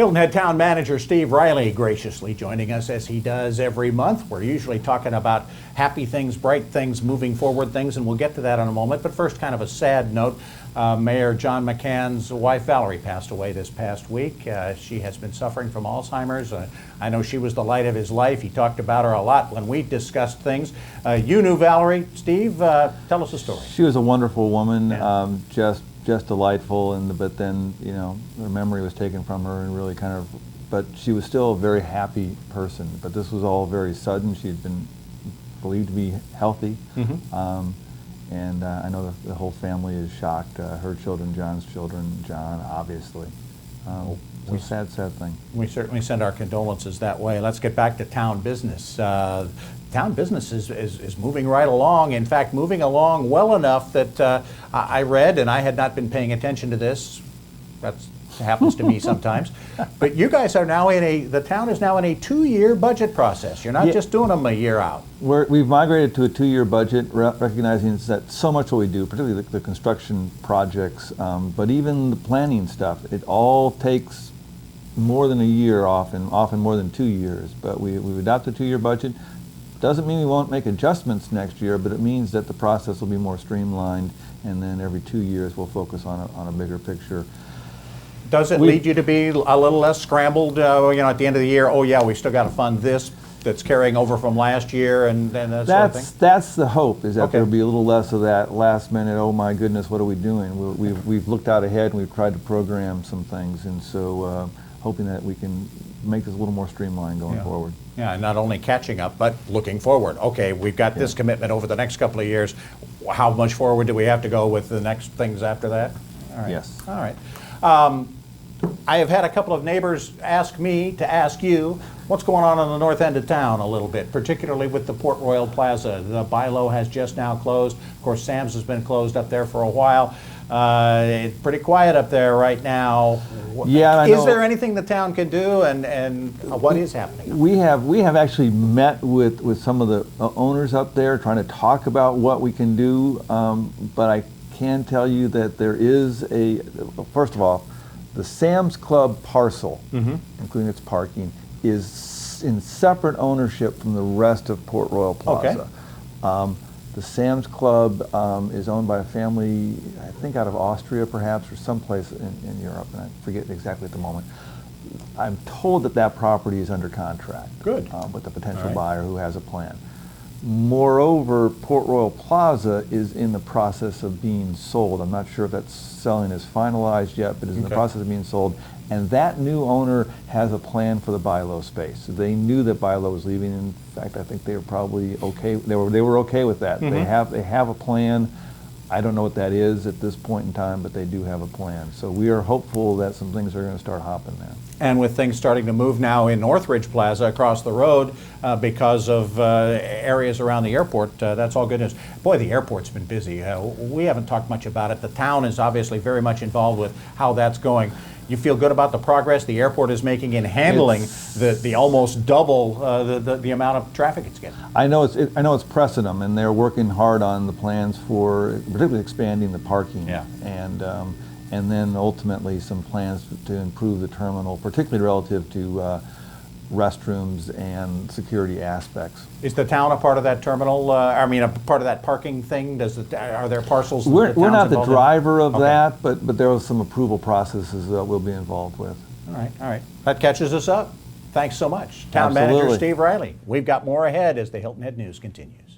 Hilton Head Town Manager Steve Riley graciously joining us as he does every month. We're usually talking about happy things, bright things, moving forward things, and we'll get to that in a moment. But first, kind of a sad note. Mayor John McCann's wife Valerie passed away this past week. She has been suffering from Alzheimer's. I know she was the light of his life. He talked about her a lot when we discussed things. You knew Valerie. Steve, tell us a story. She was a wonderful woman, Yeah. just delightful, but then, you know, her memory was taken from her and really kind of, but she was still a very happy person. But this was all very sudden. She had been believed to be healthy. And I know the whole family is shocked. Her children, John's children, John, obviously. It's a sad thing. We certainly send our condolences that way. Let's get back to town business. Town business is moving right along. In fact, moving along well enough that I read, and I had not been paying attention to this. That happens to me sometimes. But you guys are now the town is now in a 2-year budget process. You're not just doing them a year out. We've migrated to a 2-year budget, recognizing that so much what we do, particularly the construction projects, but even the planning stuff, it all takes more than a year, often more than 2 years. But we've adopted a 2-year budget. Doesn't mean we won't make adjustments next year, but it means that the process will be more streamlined, and then every 2 years we'll focus on a bigger picture. Does it lead you to be a little less scrambled, you know, at the end of the year? Oh yeah, we still got to fund this that's carrying over from last year, and that sort of thing? That's the hope, is that there'll be a little less of that last minute, oh my goodness, what are we doing? We've looked out ahead and we've tried to program some things, and so hoping that we can make this a little more streamlined going forward. Yeah, not only catching up, but looking forward. Okay, we've got this commitment over the next couple of years. How much forward do we have to go with the next things after that? All right. Yes. All right. I have had a couple of neighbors ask me to ask you what's going on the north end of town a little bit, particularly with the Port Royal Plaza. The Bi-Lo has just now closed. Of course, Sam's has been closed up there for a while. It's pretty quiet up there right now. Yeah, I know. Is there anything the town can do, and what is happening? We have actually met with some of the owners up there, trying to talk about what we can do. But I can tell you that there is first of all, the Sam's Club parcel, including its parking, is in separate ownership from the rest of Port Royal Plaza. Okay. The Sam's Club is owned by a family, I think out of Austria perhaps, or someplace in Europe, and I forget exactly at the moment. I'm told that property is under contract. Good. With a potential buyer who has a plan. Moreover, Port Royal Plaza is in the process of being sold. I'm not sure if that selling is finalized yet, but is in the process of being sold. And that new owner has a plan for the Bi-Lo space. They knew that Bi-Lo was leaving. In fact, I think they were probably okay. They were okay with that. They have a plan. I don't know what that is at this point in time, but they do have a plan. So we are hopeful that some things are going to start hopping there. And with things starting to move now in Northridge Plaza across the road because of areas around the airport, that's all good news. Boy, the airport's been busy. We haven't talked much about it. The town is obviously very much involved with how that's going. You feel good about the progress the airport is making in handling the almost double the amount of traffic it's getting? I know it's pressing them, and they're working hard on the plans for particularly expanding the parking. Yeah. And then ultimately some plans to improve the terminal, particularly relative to restrooms and security aspects. Is the town a part of that terminal? I mean, a part of that parking thing? Are there parcels? We're not the driver of that, but there are some approval processes that we'll be involved with. All right. That catches us up. Thanks so much. Town Manager Steve Riley. We've got more ahead as the Hilton Head News continues.